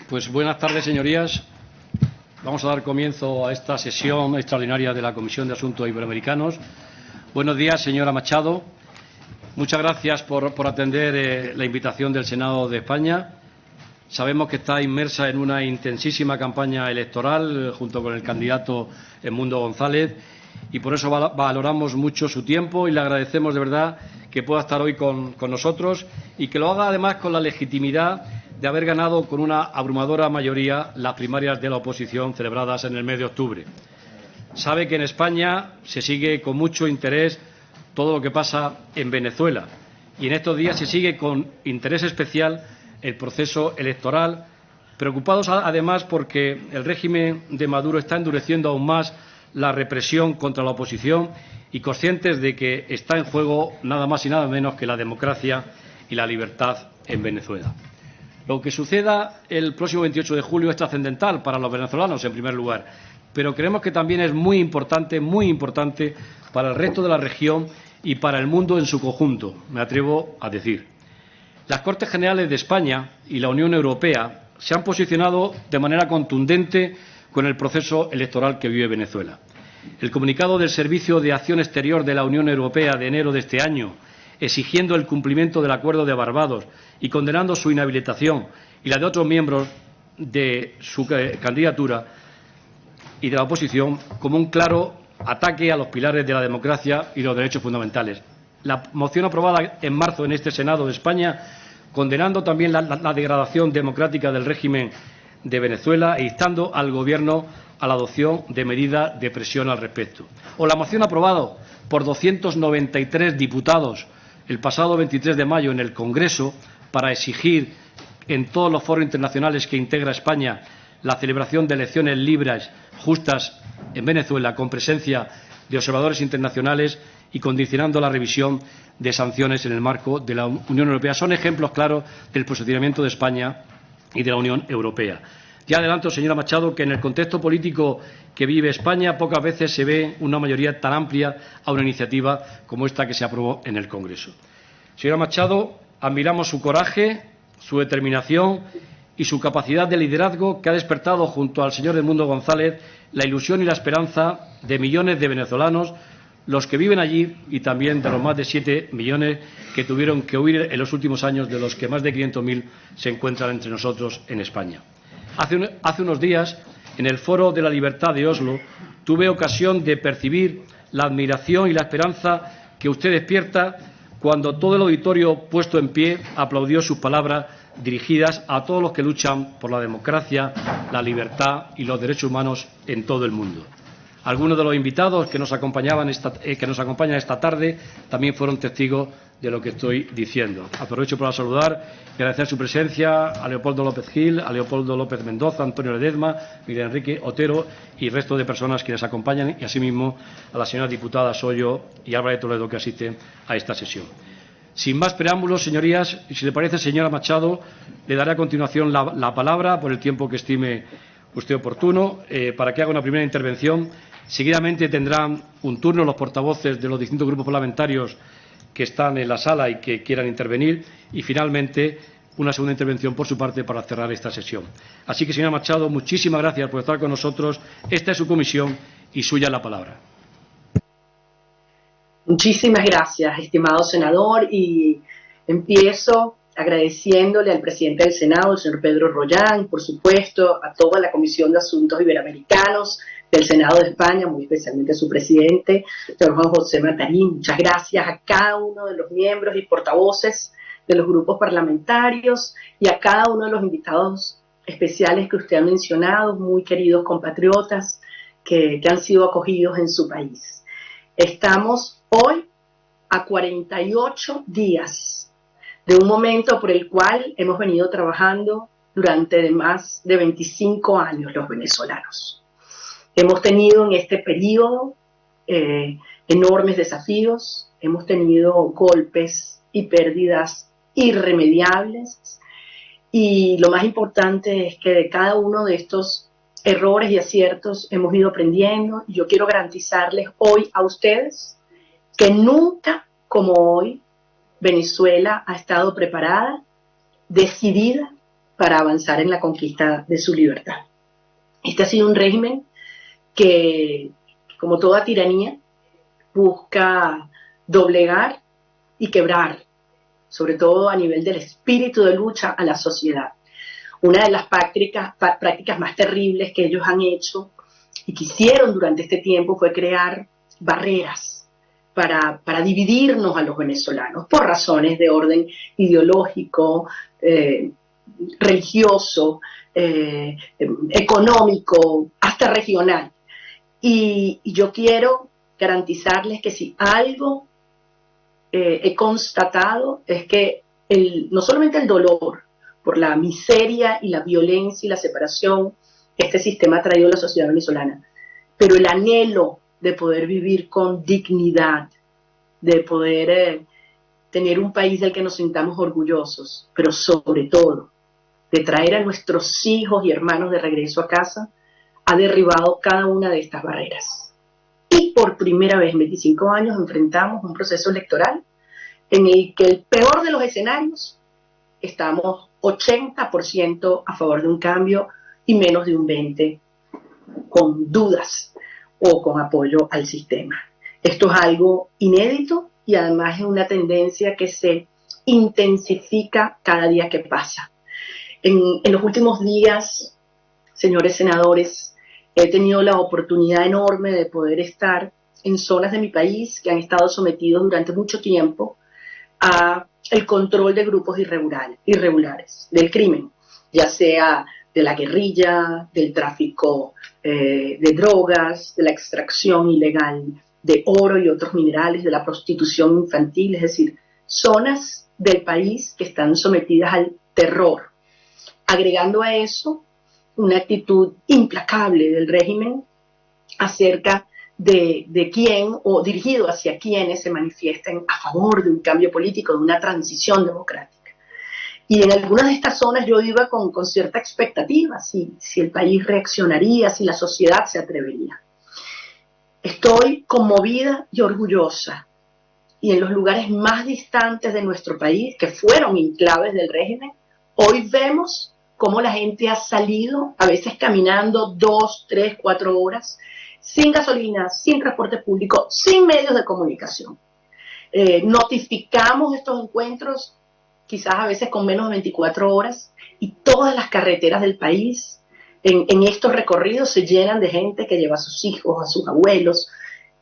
Pues buenas tardes, señorías. Vamos a dar comienzo a esta sesión extraordinaria de la Comisión de Asuntos Iberoamericanos. Buenos días, señora Machado. Muchas gracias por atender la invitación del Senado de España. Sabemos que está inmersa en una intensísima campaña electoral junto con el candidato Edmundo González y por eso valoramos mucho su tiempo y le agradecemos de verdad que pueda estar hoy con nosotros y que lo haga además con la legitimidad de haber ganado con una abrumadora mayoría las primarias de la oposición celebradas en el mes de octubre. Sabe que en España se sigue con mucho interés todo lo que pasa en Venezuela y en estos días se sigue con interés especial el proceso electoral, preocupados además porque el régimen de Maduro está endureciendo aún más la represión contra la oposición y conscientes de que está en juego nada más y nada menos que la democracia y la libertad en Venezuela. Lo que suceda el próximo 28 de julio es trascendental para los venezolanos, en primer lugar, pero creemos que también es muy importante para el resto de la región y para el mundo en su conjunto, me atrevo a decir. Las Cortes Generales de España y la Unión Europea se han posicionado de manera contundente con el proceso electoral que vive Venezuela. El comunicado del Servicio de Acción Exterior de la Unión Europea de enero de este año, exigiendo el cumplimiento del Acuerdo de Barbados y condenando su inhabilitación y la de otros miembros de su candidatura y de la oposición como un claro ataque a los pilares de la democracia y los derechos fundamentales. La moción aprobada en marzo en este Senado de España, condenando también la degradación democrática del régimen de Venezuela e instando al Gobierno a la adopción de medidas de presión al respecto. O la moción aprobada por 293 diputados el pasado 23 de mayo en el Congreso para exigir en todos los foros internacionales que integra España la celebración de elecciones libres, justas en Venezuela, con presencia de observadores internacionales y condicionando la revisión de sanciones en el marco de la Unión Europea. Son ejemplos claros del posicionamiento de España y de la Unión Europea. Ya adelanto, señora Machado, que en el contexto político que vive España pocas veces se ve una mayoría tan amplia a una iniciativa como esta que se aprobó en el Congreso. Señora Machado, admiramos su coraje, su determinación y su capacidad de liderazgo que ha despertado junto al señor Edmundo González la ilusión y la esperanza de millones de venezolanos, los que viven allí y también de los más de 7 millones que tuvieron que huir en los últimos años, de los que más de 500.000 se encuentran entre nosotros en España. Hace unos días, en el Foro de la Libertad de Oslo, tuve ocasión de percibir la admiración y la esperanza que usted despierta cuando todo el auditorio puesto en pie aplaudió sus palabras dirigidas a todos los que luchan por la democracia, la libertad y los derechos humanos en todo el mundo. Algunos de los invitados que nos acompañan esta tarde también fueron testigos de lo que estoy diciendo. Aprovecho para saludar y agradecer su presencia a Leopoldo López Gil, a Leopoldo López Mendoza, Antonio Ledezma, Miguel Enrique Otero y el resto de personas que nos acompañan, y asimismo a la señora diputada Soyo y Álvarez Toledo, que asisten a esta sesión. Sin más preámbulos, señorías, y si le parece, señora Machado, le daré a continuación la palabra por el tiempo que estime usted oportuno para que haga una primera intervención. Seguidamente tendrán un turno los portavoces de los distintos grupos parlamentarios que están en la sala y que quieran intervenir y, finalmente, una segunda intervención por su parte para cerrar esta sesión. Así que, señora Machado, muchísimas gracias por estar con nosotros. Esta es su comisión y suya la palabra. Muchísimas gracias, estimado senador, y empiezo agradeciéndole al presidente del Senado, el señor Pedro Rollán, por supuesto, a toda la Comisión de Asuntos Iberoamericanos del Senado de España, muy especialmente a su presidente, señor Juan José Matarín. Muchas gracias a cada uno de los miembros y portavoces de los grupos parlamentarios y a cada uno de los invitados especiales que usted ha mencionado, muy queridos compatriotas que han sido acogidos en su país. Estamos hoy a 48 días de un momento por el cual hemos venido trabajando durante más de 25 años los venezolanos. Hemos tenido en este periodo enormes desafíos, hemos tenido golpes y pérdidas irremediables, y lo más importante es que de cada uno de estos errores y aciertos hemos ido aprendiendo, y yo quiero garantizarles hoy a ustedes que nunca como hoy Venezuela ha estado preparada, decidida para avanzar en la conquista de su libertad. Este ha sido un régimen que, como toda tiranía, busca doblegar y quebrar, sobre todo a nivel del espíritu de lucha a la sociedad. Una de las prácticas más terribles que ellos han hecho y que hicieron durante este tiempo fue crear barreras para dividirnos a los venezolanos por razones de orden ideológico, religioso, económico, hasta regional. Y yo quiero garantizarles que si algo he constatado es que no solamente el dolor por la miseria y la violencia y la separación que este sistema ha traído a la sociedad venezolana, pero el anhelo de poder vivir con dignidad, de poder tener un país del que nos sintamos orgullosos, pero sobre todo de traer a nuestros hijos y hermanos de regreso a casa, ha derribado cada una de estas barreras. Y por primera vez en 25 años enfrentamos un proceso electoral en el que el peor de los escenarios estamos 80% a favor de un cambio y menos de un 20% con dudas o con apoyo al sistema. Esto es algo inédito y además es una tendencia que se intensifica cada día que pasa. En los últimos días, señores senadores, he tenido la oportunidad enorme de poder estar en zonas de mi país que han estado sometidos durante mucho tiempo a el control de grupos irregulares del crimen, ya sea de la guerrilla, del tráfico de drogas, de la extracción ilegal de oro y otros minerales, de la prostitución infantil, es decir, zonas del país que están sometidas al terror. Agregando a eso una actitud implacable del régimen acerca de quién o dirigido hacia quienes se manifiesten a favor de un cambio político, de una transición democrática. Y en algunas de estas zonas yo iba con cierta expectativa, si el país reaccionaría, si la sociedad se atrevería. Estoy conmovida y orgullosa. Y en los lugares más distantes de nuestro país, que fueron enclaves del régimen, hoy vemos cómo la gente ha salido, a veces caminando 2, 3, 4 horas, sin gasolina, sin transporte público, sin medios de comunicación. Notificamos estos encuentros quizás a veces con menos de 24 horas y todas las carreteras del país en estos recorridos se llenan de gente que lleva a sus hijos, a sus abuelos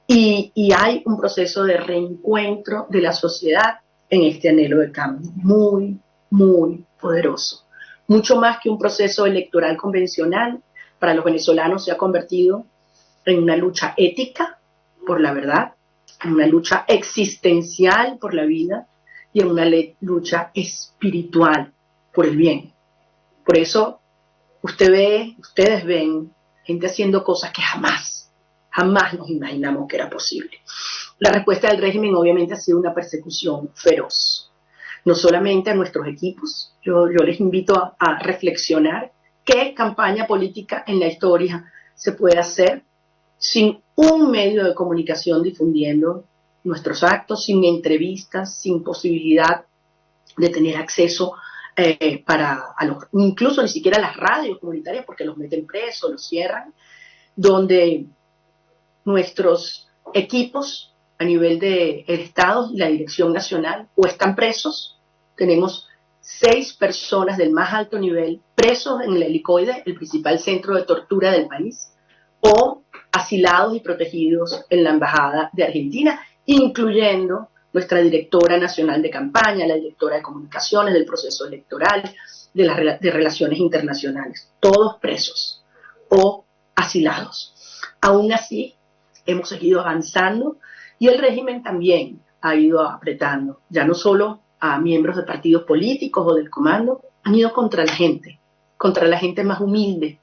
y hay un proceso de reencuentro de la sociedad en este anhelo de cambio muy, muy poderoso. Mucho más que un proceso electoral convencional, para los venezolanos se ha convertido en una lucha ética por la verdad, en una lucha existencial por la vida y en una lucha espiritual por el bien. Por eso ustedes ven gente haciendo cosas que jamás nos imaginamos que era posible. La respuesta del régimen obviamente ha sido una persecución feroz, no solamente a nuestros equipos. Yo les invito a reflexionar qué campaña política en la historia se puede hacer sin un medio de comunicación difundiendo nuestros actos, sin entrevistas, sin posibilidad de tener acceso incluso ni siquiera a las radios comunitarias porque los meten presos, los cierran, donde nuestros equipos a nivel del Estado y la Dirección Nacional o están presos. Tenemos 6 personas del más alto nivel presos en el Helicoide, el principal centro de tortura del país, o asilados y protegidos en la Embajada de Argentina, incluyendo nuestra directora nacional de campaña, la directora de comunicaciones, del proceso electoral, de relaciones internacionales, todos presos o asilados. Aún así, hemos seguido avanzando y el régimen también ha ido apretando, ya no solo a miembros de partidos políticos o del comando, han ido contra la gente más humilde.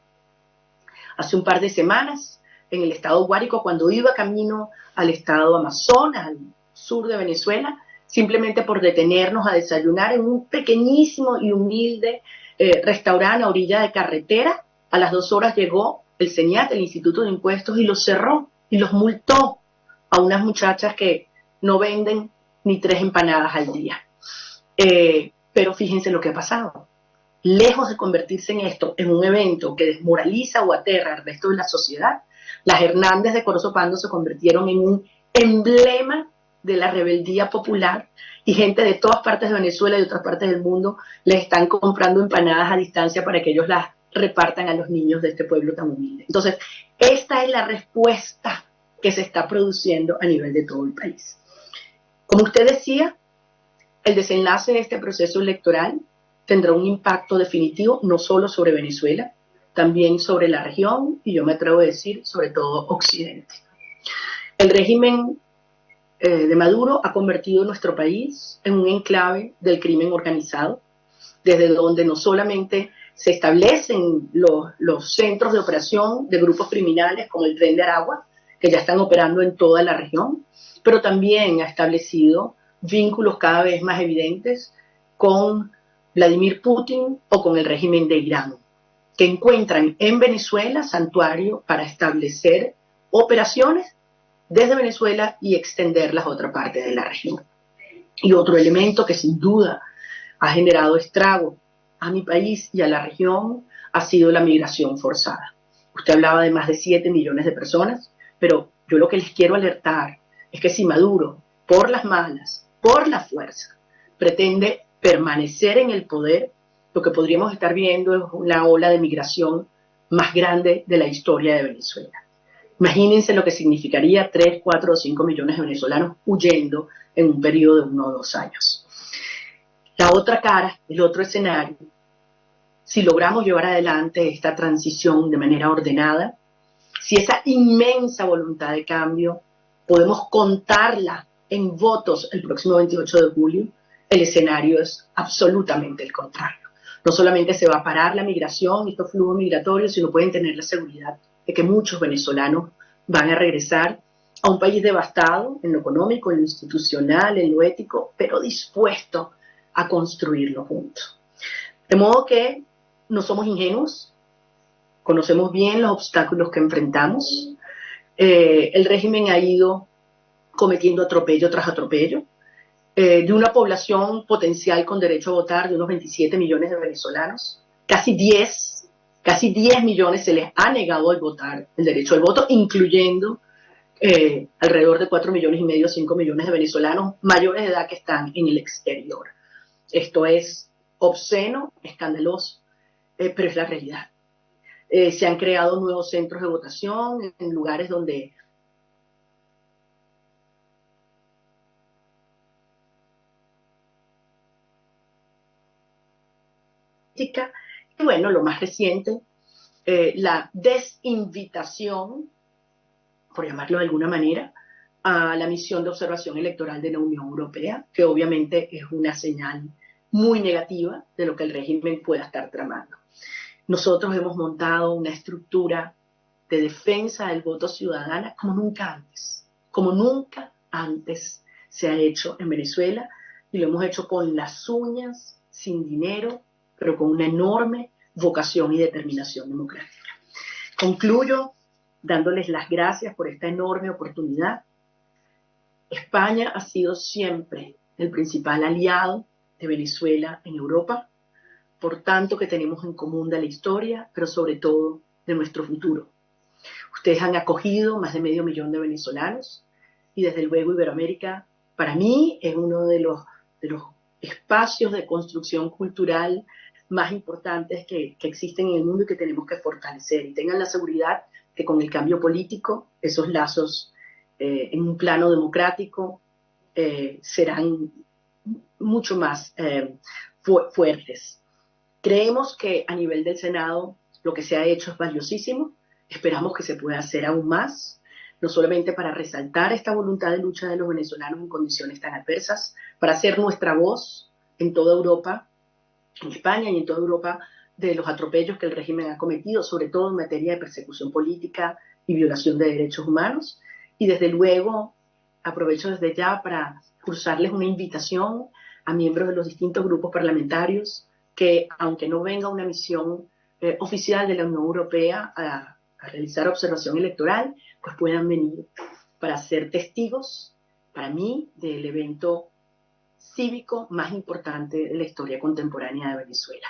Hace un par de semanas, en el estado Guárico, cuando iba camino al estado Amazonas, al sur de Venezuela, simplemente por detenernos a desayunar en un pequeñísimo y humilde restaurante a orilla de carretera, a las 2 horas llegó el CENIAT, el Instituto de Impuestos, y los cerró y los multó a unas muchachas que no venden ni 3 empanadas al día. Pero fíjense lo que ha pasado. lejos de convertirse en esto, en un evento que desmoraliza o aterra al resto de la sociedad, las Hernández de Corozo Pando se convirtieron en un emblema de la rebeldía popular, y gente de todas partes de Venezuela y de otras partes del mundo les están comprando empanadas a distancia para que ellos las repartan a los niños de este pueblo tan humilde. Entonces, esta es la respuesta que se está produciendo a nivel de todo el país. Como usted decía, el desenlace de este proceso electoral tendrá un impacto definitivo no solo sobre Venezuela, también sobre la región, y yo me atrevo a decir sobre todo Occidente. El régimen de Maduro ha convertido nuestro país en un enclave del crimen organizado, desde donde no solamente se establecen los centros de operación de grupos criminales como el Tren de Aragua, que ya están operando en toda la región, pero también ha establecido vínculos cada vez más evidentes con Vladimir Putin o con el régimen de Irán, que encuentran en Venezuela santuario para establecer operaciones desde Venezuela y extenderlas a otra parte de la región. Y otro elemento que sin duda ha generado estrago a mi país y a la región ha sido la migración forzada. Usted hablaba de más de 7 millones de personas, pero yo lo que les quiero alertar es que si Maduro, por las malas, por la fuerza, pretende permanecer en el poder, lo que podríamos estar viendo es una ola de migración más grande de la historia de Venezuela. Imagínense lo que significaría 3, 4 o 5 millones de venezolanos huyendo en un periodo de 1 o 2 años. La otra cara, el otro escenario, si logramos llevar adelante esta transición de manera ordenada, si esa inmensa voluntad de cambio podemos contarla en votos el próximo 28 de julio, el escenario es absolutamente el contrario. No solamente se va a parar la migración y estos flujos migratorios, sino pueden tener la seguridad de que muchos venezolanos van a regresar a un país devastado en lo económico, en lo institucional, en lo ético, pero dispuesto a construirlo juntos. De modo que no somos ingenuos, conocemos bien los obstáculos que enfrentamos. El régimen ha ido cometiendo atropello tras atropello, de una población potencial con derecho a votar de unos 27 millones de venezolanos, casi 10 millones se les ha negado el derecho al voto, incluyendo alrededor de 4 millones y medio, 5 millones de venezolanos mayores de edad que están en el exterior. Esto es obsceno, escandaloso, pero es la realidad. Se han creado nuevos centros de votación en lugares donde y bueno, lo más reciente, la desinvitación, por llamarlo de alguna manera, a la misión de observación electoral de la Unión Europea, que obviamente es una señal muy negativa de lo que el régimen pueda estar tramando. Nosotros hemos montado una estructura de defensa del voto ciudadana como nunca antes se ha hecho en Venezuela, y lo hemos hecho con las uñas, sin dinero, pero con una enorme vocación y determinación democrática. Concluyo dándoles las gracias por esta enorme oportunidad. España ha sido siempre el principal aliado de Venezuela en Europa, por tanto que tenemos en común de la historia, pero sobre todo de nuestro futuro. Ustedes han acogido más de 500.000 de venezolanos, y desde luego Iberoamérica para mí es uno de los espacios de construcción cultural más importantes que existen en el mundo y que tenemos que fortalecer. Y tengan la seguridad que con el cambio político esos lazos en un plano democrático serán mucho más fuertes. Creemos que a nivel del Senado lo que se ha hecho es valiosísimo. Esperamos que se pueda hacer aún más, no solamente para resaltar esta voluntad de lucha de los venezolanos en condiciones tan adversas, para hacer nuestra voz en toda Europa, en España y en toda Europa, de los atropellos que el régimen ha cometido, sobre todo en materia de persecución política y violación de derechos humanos. Y desde luego aprovecho desde ya para cursarles una invitación a miembros de los distintos grupos parlamentarios que, aunque no venga una misión oficial de la Unión Europea a realizar observación electoral, pues puedan venir para ser testigos, para mí, del evento cívico más importante de la historia contemporánea de Venezuela.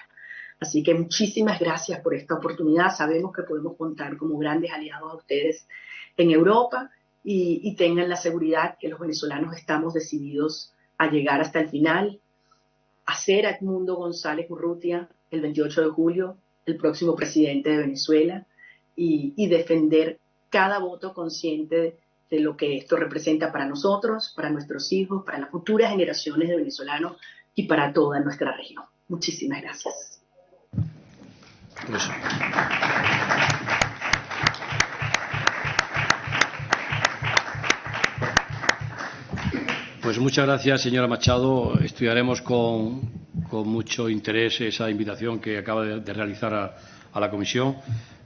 Así que muchísimas gracias por esta oportunidad. Sabemos que podemos contar como grandes aliados a ustedes en Europa y tengan la seguridad que los venezolanos estamos decididos a llegar hasta el final, a ser Edmundo González Urrutia el 28 de julio, el próximo presidente de Venezuela, y defender cada voto consciente de lo que esto representa para nosotros, para nuestros hijos, para las futuras generaciones de venezolanos y para toda nuestra región. Muchísimas gracias. Pues muchas gracias, señora Machado. Estudiaremos con mucho interés esa invitación que acaba de realizar a la Comisión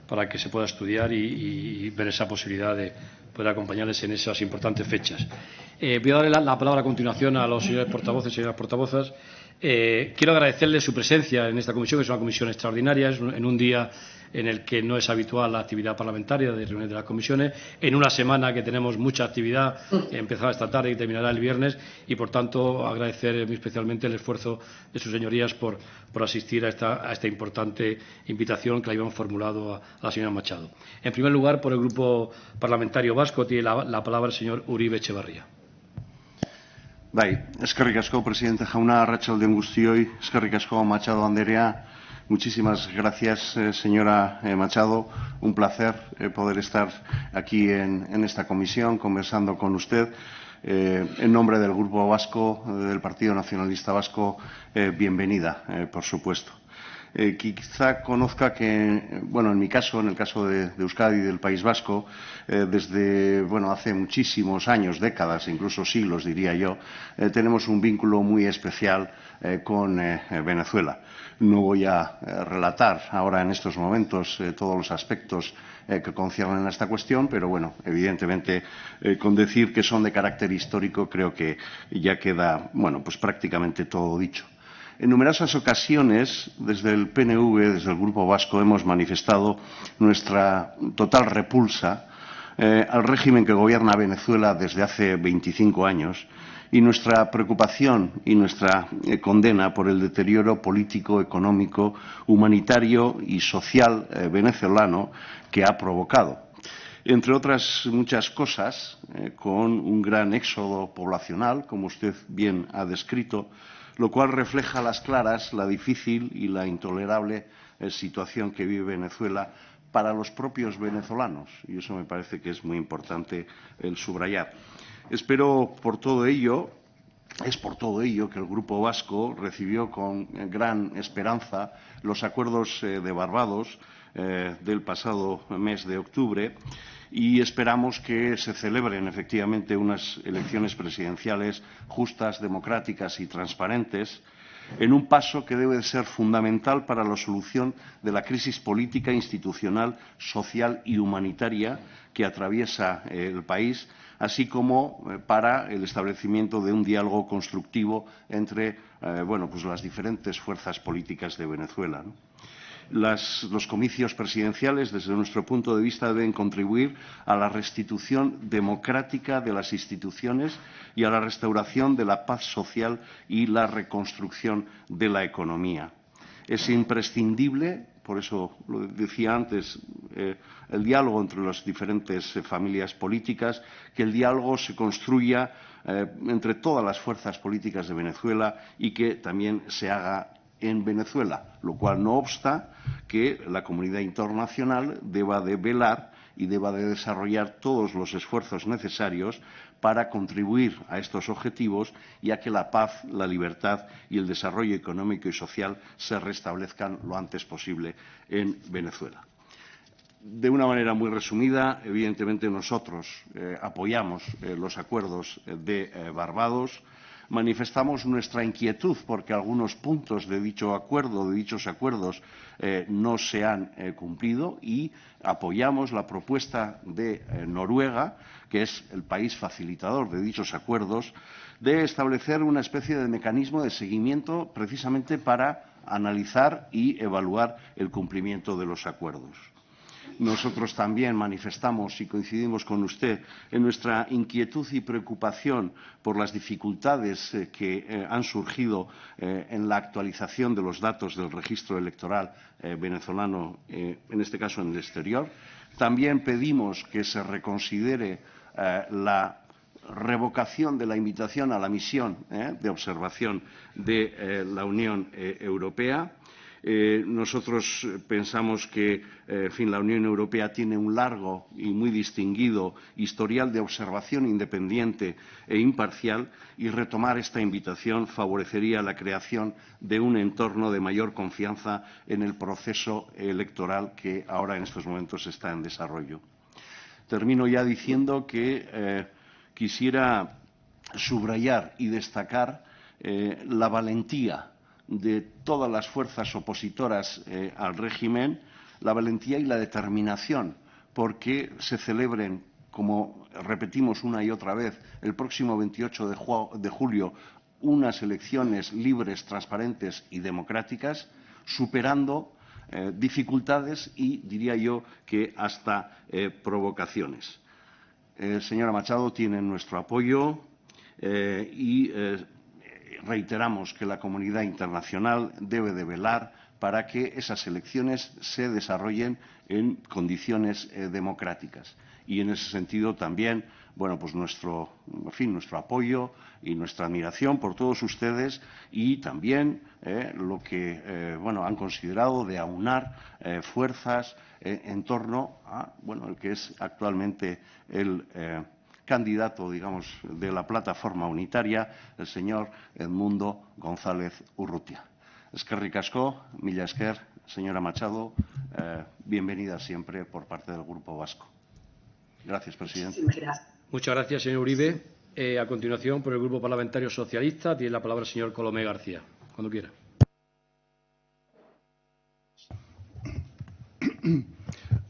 para que se pueda estudiar y ver esa posibilidad de poder acompañarles en esas importantes fechas. Voy a darle la palabra a continuación a los señores portavoces y señoras portavozas. Quiero agradecerles su presencia en esta comisión, que es una comisión extraordinaria, en un día en el que no es habitual la actividad parlamentaria de reuniones de las comisiones, en una semana que tenemos mucha actividad, empezada esta tarde y terminará el viernes, y por tanto agradecer muy especialmente el esfuerzo de sus señorías por asistir a esta importante invitación que le habíamos formulado a la señora Machado. En primer lugar, por el Grupo Parlamentario Vasco, tiene la palabra el señor Uribe Etxebarria. Bai, eskerrik asko, presidente jauna, arratsalde guztioi, eskerrik asko, Machado Anderea. Muchísimas gracias, señora Machado. Un placer poder estar aquí en esta comisión conversando con usted. En nombre del Grupo Vasco, del Partido Nacionalista Vasco, bienvenida, por supuesto. Quizá conozca que, bueno, en mi caso, en el caso de Euskadi y del País Vasco, desde, bueno, hace muchísimos años, décadas, incluso siglos, diría yo, tenemos un vínculo muy especial con Venezuela. No voy a relatar ahora en estos momentos todos los aspectos que conciernen a esta cuestión, pero bueno, evidentemente con decir que son de carácter histórico creo que ya queda, bueno, pues prácticamente todo dicho. En numerosas ocasiones, desde el PNV, desde el Grupo Vasco, hemos manifestado nuestra total repulsa al régimen que gobierna Venezuela desde hace 25 años y nuestra preocupación y nuestra condena por el deterioro político, económico, humanitario y social venezolano que ha provocado. Entre otras muchas cosas, con un gran éxodo poblacional, como usted bien ha descrito, lo cual refleja a las claras la difícil y la intolerable situación que vive Venezuela para los propios venezolanos, y eso me parece que es muy importante el subrayar. Es por todo ello que el Grupo Vasco recibió con gran esperanza los acuerdos de Barbados del pasado mes de octubre y esperamos que se celebren efectivamente unas elecciones presidenciales justas, democráticas y transparentes, en un paso que debe ser fundamental para la solución de la crisis política, institucional, social y humanitaria que atraviesa el país, así como para el establecimiento de un diálogo constructivo entre pues las diferentes fuerzas políticas de Venezuela, ¿no? Los comicios presidenciales, desde nuestro punto de vista, deben contribuir a la restitución democrática de las instituciones y a la restauración de la paz social y la reconstrucción de la economía. Es imprescindible, por eso lo decía antes, el diálogo entre las diferentes familias políticas, que el diálogo se construya entre todas las fuerzas políticas de Venezuela y que también se haga en Venezuela, lo cual no obsta que la comunidad internacional deba de velar y deba de desarrollar todos los esfuerzos necesarios para contribuir a estos objetivos y a que la paz, la libertad y el desarrollo económico y social se restablezcan lo antes posible en Venezuela. De una manera muy resumida, evidentemente nosotros apoyamos los acuerdos de Barbados. Manifestamos nuestra inquietud porque algunos puntos de dicho acuerdo, de dichos acuerdos, no se han cumplido y apoyamos la propuesta de Noruega, que es el país facilitador de dichos acuerdos, de establecer una especie de mecanismo de seguimiento precisamente para analizar y evaluar el cumplimiento de los acuerdos. nosotros también manifestamos y coincidimos con usted en nuestra inquietud y preocupación por las dificultades que han surgido en la actualización de los datos del registro electoral venezolano, en este caso en el exterior. También pedimos que se reconsidere la revocación de la invitación a la misión de observación de la Unión Europea. Nosotros pensamos que la Unión Europea tiene un largo y muy distinguido historial de observación independiente e imparcial, y retomar esta invitación favorecería la creación de un entorno de mayor confianza en el proceso electoral que ahora en estos momentos está en desarrollo. Termino ya diciendo que quisiera subrayar y destacar la valentía de todas las fuerzas opositoras al régimen, la valentía y la determinación porque se celebren, como repetimos una y otra vez, el próximo 28 de julio unas elecciones libres, transparentes y democráticas, superando dificultades y, diría yo, que hasta provocaciones. Señora Machado, tiene nuestro apoyo y reiteramos que la comunidad internacional debe de velar para que esas elecciones se desarrollen en condiciones democráticas. Y en ese sentido también, bueno, pues nuestro apoyo y nuestra admiración por todos ustedes, y también lo que han considerado de aunar fuerzas en torno a el que es actualmente el candidato, digamos, de la plataforma unitaria, el señor Edmundo González Urrutia. Eskerrik asko, mila esker, señora Machado, bienvenida siempre por parte del Grupo Vasco. Gracias, presidente. Muchas gracias, señor Uribe. A continuación, por el Grupo Parlamentario Socialista, tiene la palabra el señor Colomé García. Cuando quiera.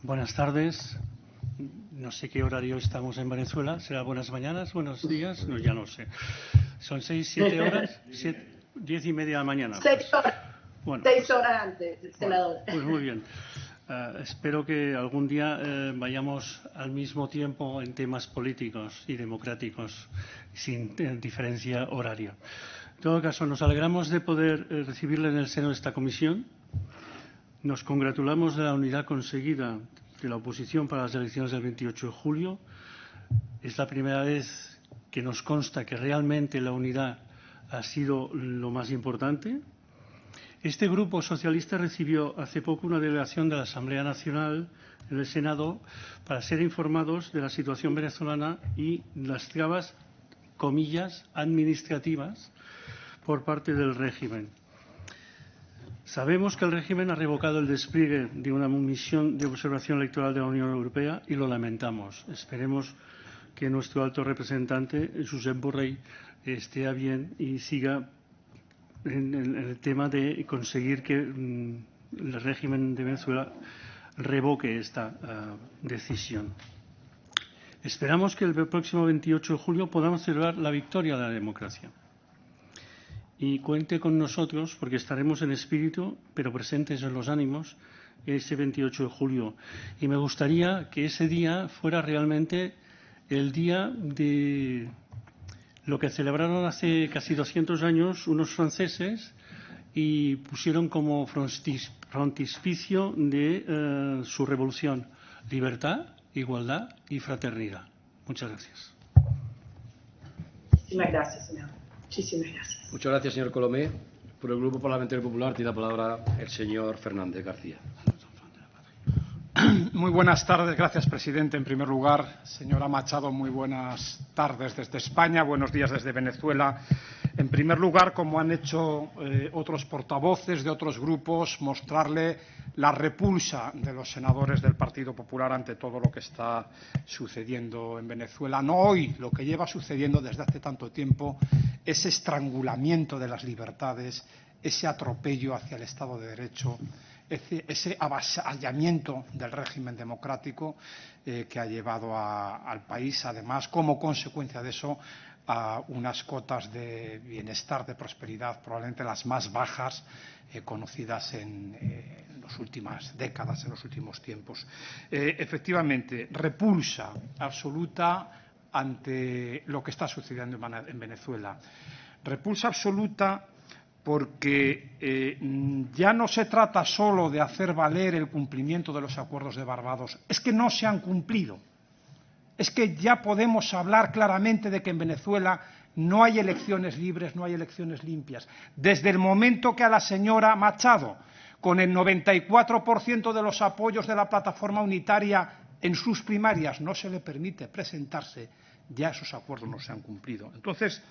Buenas tardes. No sé qué horario estamos en Venezuela. ¿Será buenas mañanas, buenos días? No, ya no sé. ¿Son 6, 7 horas? 10:30 de la mañana. 6 horas. Bueno, 6 horas antes, senador. Pues muy bien. Espero que algún día vayamos al mismo tiempo en temas políticos y democráticos, sin diferencia horaria. En todo caso, nos alegramos de poder recibirle en el seno de esta comisión. Nos congratulamos de la unidad conseguida de la oposición para las elecciones del 28 de julio. Es la primera vez que nos consta que realmente la unidad ha sido lo más importante. Este grupo socialista recibió hace poco una delegación de la Asamblea Nacional en el Senado para ser informados de la situación venezolana y las trabas, comillas, administrativas por parte del régimen. Sabemos que el régimen ha revocado el despliegue de una misión de observación electoral de la Unión Europea y lo lamentamos. Esperemos que nuestro alto representante, Josep Borrell, esté a bien y siga en el tema de conseguir que el régimen de Venezuela revoque esta decisión. Esperamos que el próximo 28 de julio podamos celebrar la victoria de la democracia. Y cuente con nosotros, porque estaremos en espíritu, pero presentes en los ánimos, ese 28 de julio. Y me gustaría que ese día fuera realmente el día de lo que celebraron hace casi 200 años unos franceses y pusieron como frontispicio de su revolución: libertad, igualdad y fraternidad. Muchas gracias. Muchísimas gracias, senador. Muchísimas gracias. Muchas gracias, señor Colomé. Por el Grupo Parlamentario Popular tiene la palabra el señor Fernández García. Muy buenas tardes. Gracias, presidente. En primer lugar, señora Machado, muy buenas tardes desde España. Buenos días desde Venezuela. En primer lugar, como han hecho otros portavoces de otros grupos, mostrarle la repulsa de los senadores del Partido Popular ante todo lo que está sucediendo en Venezuela. No hoy, lo que lleva sucediendo desde hace tanto tiempo, ese estrangulamiento de las libertades, ese atropello hacia el Estado de Derecho, ese avasallamiento del régimen democrático que ha llevado al país, además, como consecuencia de eso, a unas cotas de bienestar, de prosperidad, probablemente las más bajas conocidas en las últimas décadas, en los últimos tiempos. Efectivamente, repulsa absoluta ante lo que está sucediendo en Venezuela. Repulsa absoluta porque ya no se trata solo de hacer valer el cumplimiento de los acuerdos de Barbados, es que no se han cumplido. Es que ya podemos hablar claramente de que en Venezuela no hay elecciones libres, no hay elecciones limpias. Desde el momento que a la señora Machado, con el 94% de los apoyos de la plataforma unitaria en sus primarias, no se le permite presentarse, ya esos acuerdos no se han cumplido. Entonces,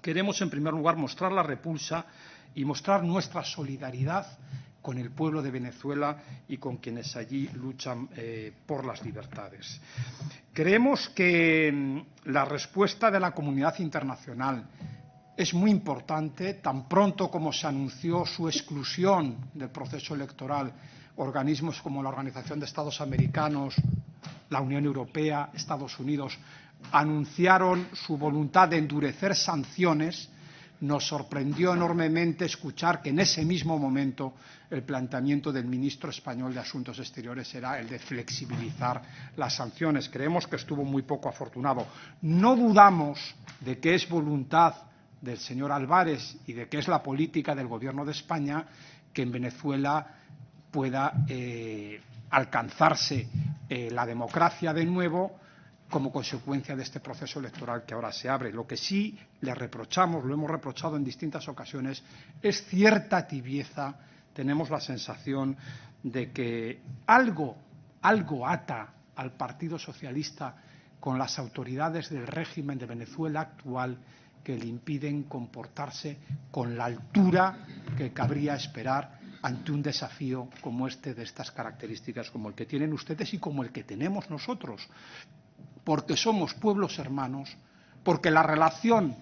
queremos en primer lugar mostrar la repulsa y mostrar nuestra solidaridad con el pueblo de Venezuela y con quienes allí luchan por las libertades. Creemos que la respuesta de la comunidad internacional es muy importante. Tan pronto como se anunció su exclusión del proceso electoral, organismos como la Organización de Estados Americanos, la Unión Europea, Estados Unidos, anunciaron su voluntad de endurecer sanciones. Nos sorprendió enormemente escuchar que en ese mismo momento el planteamiento del ministro español de Asuntos Exteriores era el de flexibilizar las sanciones. Creemos que estuvo muy poco afortunado. No dudamos de que es voluntad del señor Álvarez y de que es la política del Gobierno de España que en Venezuela pueda alcanzarse la democracia de nuevo como consecuencia de este proceso electoral que ahora se abre. Lo que sí le reprochamos, lo hemos reprochado en distintas ocasiones, es cierta tibieza. Tenemos la sensación de que algo ata al Partido Socialista con las autoridades del régimen de Venezuela actual que le impiden comportarse con la altura que cabría esperar ante un desafío como este, de estas características, como el que tienen ustedes y como el que tenemos nosotros. Porque somos pueblos hermanos, porque la relación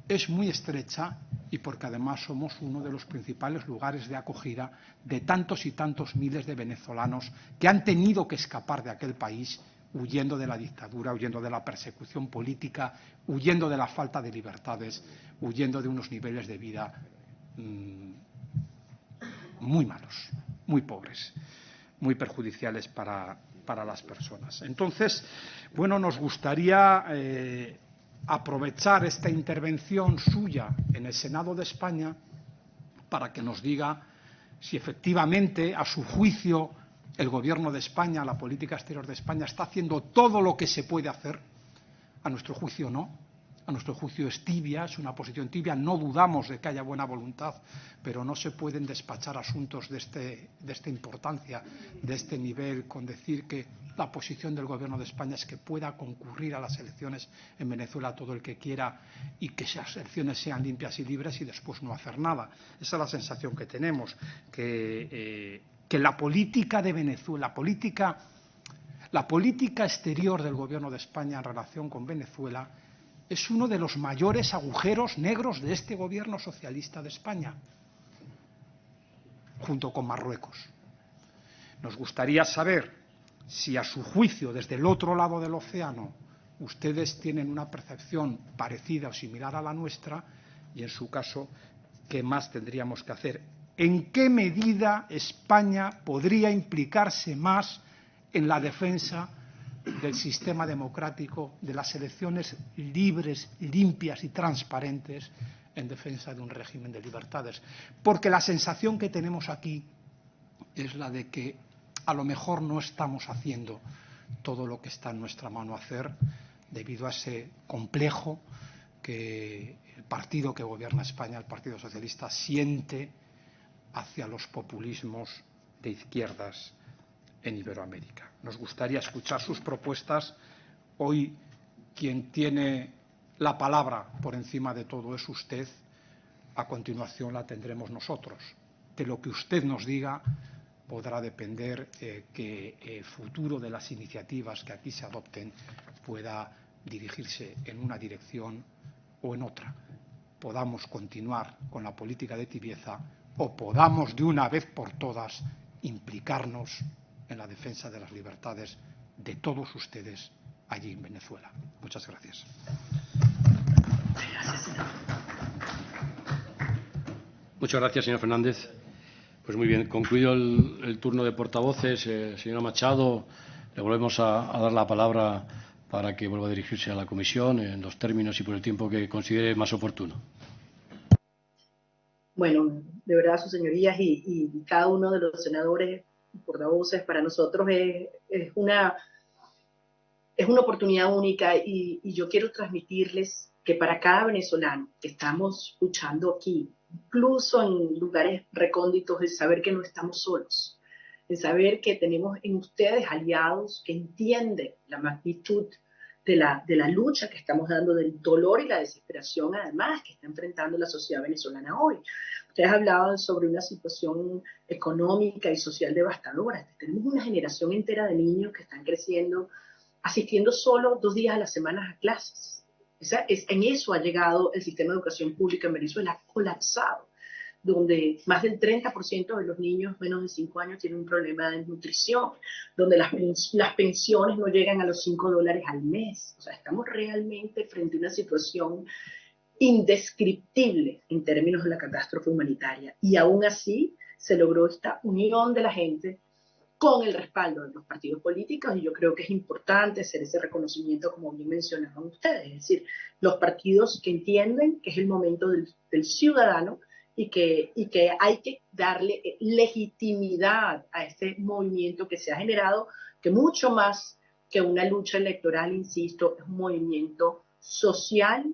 es muy estrecha y porque además somos uno de los principales lugares de acogida de tantos y tantos miles de venezolanos que han tenido que escapar de aquel país huyendo de la dictadura, huyendo de la persecución política, huyendo de la falta de libertades, huyendo de unos niveles de vida muy malos, muy pobres, muy perjudiciales para las personas. Entonces, bueno, nos gustaría aprovechar esta intervención suya en el Senado de España para que nos diga si efectivamente, a su juicio, el Gobierno de España, la política exterior de España, está haciendo todo lo que se puede hacer. A nuestro juicio no. A nuestro juicio es tibia, es una posición tibia. No dudamos de que haya buena voluntad, pero no se pueden despachar asuntos de esta importancia, de este nivel, con decir que la posición del Gobierno de España es que pueda concurrir a las elecciones en Venezuela todo el que quiera y que esas elecciones sean limpias y libres y después no hacer nada. Esa es la sensación que tenemos, que la política de Venezuela, la política exterior del Gobierno de España en relación con Venezuela es uno de los mayores agujeros negros de este Gobierno socialista de España, junto con Marruecos. Nos gustaría saber si, a su juicio, desde el otro lado del océano, ustedes tienen una percepción parecida o similar a la nuestra y, en su caso, ¿qué más tendríamos que hacer? ¿En qué medida España podría implicarse más en la defensa del sistema democrático, de las elecciones libres, limpias y transparentes, en defensa de un régimen de libertades? Porque la sensación que tenemos aquí es la de que a lo mejor no estamos haciendo todo lo que está en nuestra mano hacer, debido a ese complejo que el partido que gobierna España, el Partido Socialista, siente hacia los populismos de izquierdas en Iberoamérica. Nos gustaría escuchar sus propuestas. Hoy quien tiene la palabra por encima de todo es usted. A continuación la tendremos nosotros. De lo que usted nos diga podrá depender que el futuro de las iniciativas que aquí se adopten pueda dirigirse en una dirección o en otra. Podamos continuar con la política de tibieza o podamos de una vez por todas implicarnos en la defensa de las libertades de todos ustedes allí en Venezuela. Muchas gracias. Muchas gracias, señor Fernández. Pues muy bien, concluido el turno de portavoces, señora Machado, le volvemos a dar la palabra para que vuelva a dirigirse a la comisión en los términos y por el tiempo que considere más oportuno. Bueno, de verdad, sus señorías y cada uno de los senadores y portavoces, para nosotros es una oportunidad única y yo quiero transmitirles que para cada venezolano que estamos luchando aquí, incluso en lugares recónditos, el saber que no estamos solos, el saber que tenemos en ustedes aliados que entienden la magnitud de la lucha que estamos dando, del dolor y la desesperación además que está enfrentando la sociedad venezolana hoy. Ustedes hablaban sobre una situación económica y social devastadora. Tenemos una generación entera de niños que están creciendo asistiendo solo 2 días a la semana a clases. En eso ha llegado el sistema de educación pública en Venezuela, colapsado, donde más del 30% de los niños menos de 5 años tienen un problema de nutrición, donde las pensiones no llegan a los $5 al mes. O sea, estamos realmente frente a una situación indescriptible en términos de la catástrofe humanitaria. Y aún así se logró esta unión de la gente con el respaldo de los partidos políticos, y yo creo que es importante hacer ese reconocimiento, como bien mencionaban ustedes, es decir, los partidos que entienden que es el momento del ciudadano y que hay que darle legitimidad a este movimiento que se ha generado, que mucho más que una lucha electoral, insisto, es un movimiento social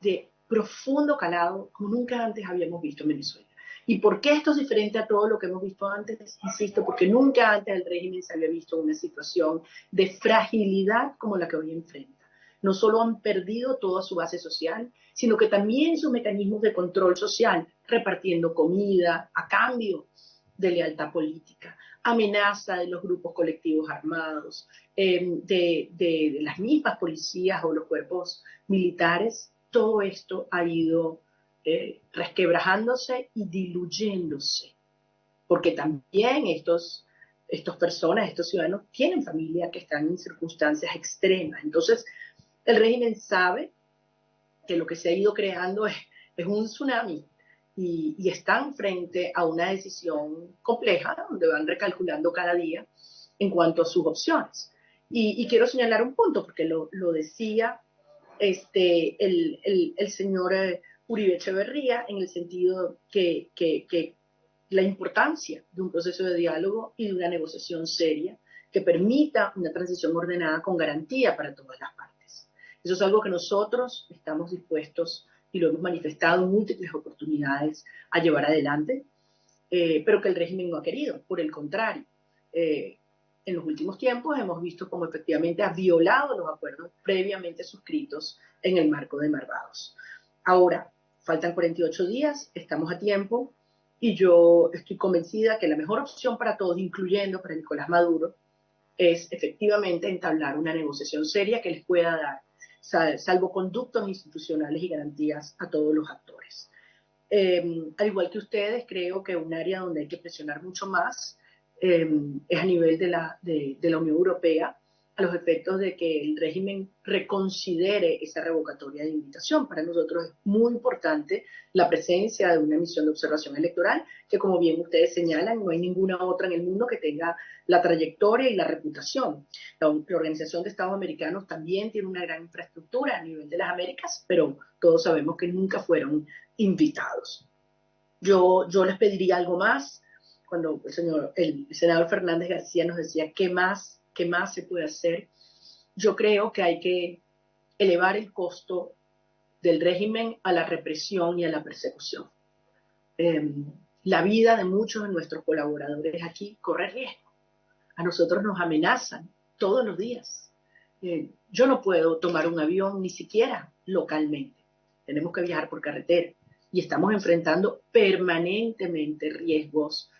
de profundo calado como nunca antes habíamos visto en Venezuela. ¿Y por qué esto es diferente a todo lo que hemos visto antes? Insisto, porque nunca antes el régimen se había visto una situación de fragilidad como la que hoy enfrenta. No solo han perdido toda su base social, sino que también sus mecanismos de control social, repartiendo comida a cambio de lealtad política, amenaza de los grupos colectivos armados, de las mismas policías o los cuerpos militares. Todo esto ha ido resquebrajándose y diluyéndose, porque también estos personas, estos ciudadanos tienen familia que están en circunstancias extremas. Entonces, el régimen sabe que lo que se ha ido creando es un tsunami y están frente a una decisión compleja donde van recalculando cada día en cuanto a sus opciones. Y quiero señalar un punto, porque lo decía el señor Uribe Echeverría, en el sentido que la importancia de un proceso de diálogo y de una negociación seria que permita una transición ordenada con garantía para todas las partes. Eso es algo que nosotros estamos dispuestos, y lo hemos manifestado en múltiples oportunidades, a llevar adelante, pero que el régimen no ha querido. Por el contrario, en los últimos tiempos hemos visto cómo efectivamente ha violado los acuerdos previamente suscritos en el marco de Barbados. Ahora, faltan 48 días, estamos a tiempo, y yo estoy convencida que la mejor opción para todos, incluyendo para Nicolás Maduro, es efectivamente entablar una negociación seria que les pueda dar salvoconductos institucionales y garantías a todos los actores. Al igual que ustedes, creo que un área donde hay que presionar mucho más es a nivel de la Unión Europea, a los efectos de que el régimen reconsidere esa revocatoria de invitación. Para nosotros es muy importante la presencia de una misión de observación electoral, que como bien ustedes señalan, no hay ninguna otra en el mundo que tenga la trayectoria y la reputación. La Organización de Estados Americanos también tiene una gran infraestructura a nivel de las Américas, pero todos sabemos que nunca fueron invitados. Yo les pediría algo más. Cuando el senador Fernández García nos decía qué más se puede hacer, yo creo que hay que elevar el costo del régimen a la represión y a la persecución. La vida de muchos de nuestros colaboradores aquí corre riesgo. A nosotros nos amenazan todos los días. Yo no puedo tomar un avión ni siquiera localmente. Tenemos que viajar por carretera y estamos enfrentando permanentemente riesgos,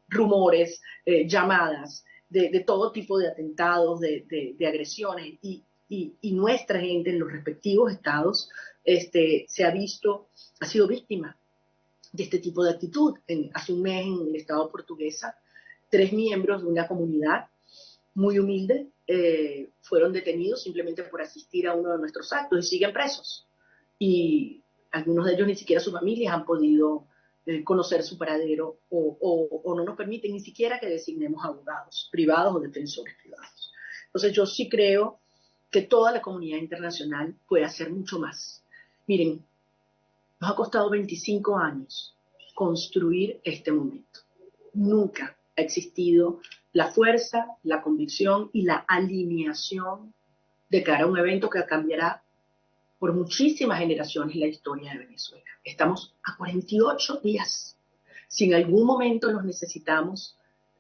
rumores, llamadas de todo tipo de atentados, de agresiones, y nuestra gente en los respectivos estados ha sido víctima de este tipo de actitud. Hace un mes en el estado Portuguesa, 3 miembros de una comunidad muy humilde fueron detenidos simplemente por asistir a uno de nuestros actos y siguen presos. Y algunos de ellos ni siquiera sus familias han podido conocer su paradero o no nos permiten ni siquiera que designemos abogados privados o defensores privados. Entonces yo sí creo que toda la comunidad internacional puede hacer mucho más. Miren, nos ha costado 25 años construir este momento. Nunca ha existido la fuerza, la convicción y la alineación de cara a un evento que cambiará por muchísimas generaciones la historia de Venezuela. Estamos a 48 días. Si en algún momento los necesitamos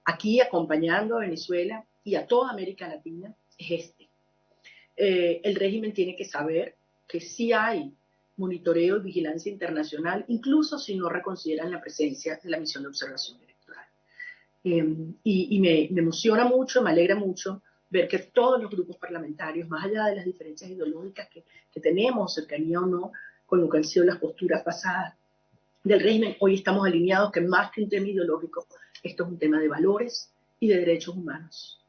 aquí acompañando a Venezuela y a toda América Latina, es este. El régimen tiene que saber que sí hay monitoreo y vigilancia internacional, incluso si no reconsideran la presencia de la misión de observación electoral. Y me emociona mucho, me alegra mucho ver que todos los grupos parlamentarios, más allá de las diferencias ideológicas que tenemos, cercanía o no, con lo que han sido las posturas pasadas del régimen, hoy estamos alineados que más que un tema ideológico, esto es un tema de valores y de derechos humanos,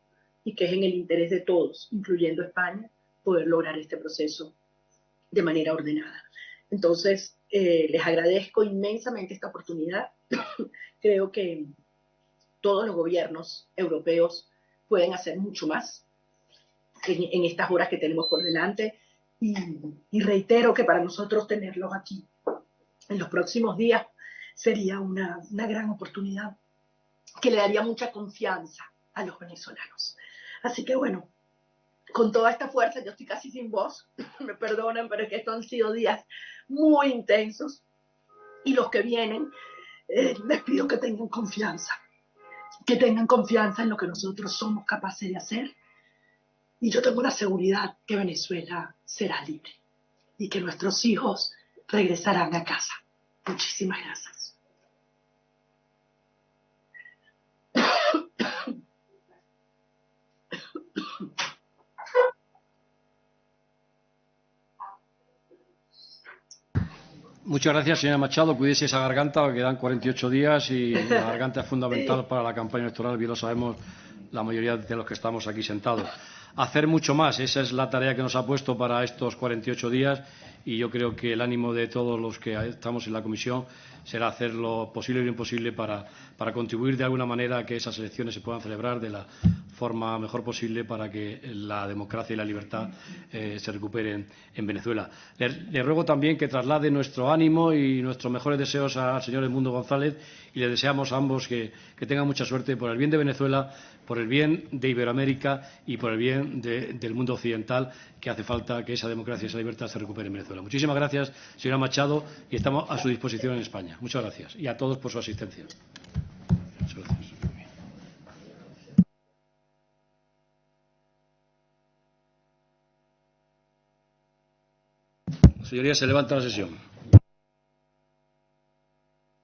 y que es en el interés de todos, incluyendo España, poder lograr este proceso de manera ordenada. Entonces, les agradezco inmensamente esta oportunidad. Creo que todos los gobiernos europeos pueden hacer mucho más en estas horas que tenemos por delante y reitero que para nosotros tenerlos aquí en los próximos días sería una gran oportunidad que le daría mucha confianza a los venezolanos. Así que bueno, con toda esta fuerza, yo estoy casi sin voz, me perdonan, pero es que estos han sido días muy intensos y los que vienen les pido que tengan confianza en lo que nosotros somos capaces de hacer, y yo tengo la seguridad que Venezuela será libre y que nuestros hijos regresarán a casa. Muchísimas gracias. Muchas gracias, señora Machado. Cuídese esa garganta, quedan 48 días y la garganta es fundamental para la campaña electoral, bien lo sabemos la mayoría de los que estamos aquí sentados. Hacer mucho más, esa es la tarea que nos ha puesto para estos 48 días, y yo creo que el ánimo de todos los que estamos en la comisión será hacer lo posible y lo imposible para contribuir de alguna manera a que esas elecciones se puedan celebrar de la forma mejor posible para que la democracia y la libertad se recuperen en Venezuela. Le ruego también que traslade nuestro ánimo y nuestros mejores deseos al señor Edmundo González, y le deseamos a ambos que tengan mucha suerte por el bien de Venezuela, por el bien de Iberoamérica y por el bien del mundo occidental, que hace falta que esa democracia y esa libertad se recupere en Venezuela. Muchísimas gracias, señora Machado, y estamos a su disposición en España. Muchas gracias. Y a todos por su asistencia. Muchas gracias. Señorías, se levanta la sesión.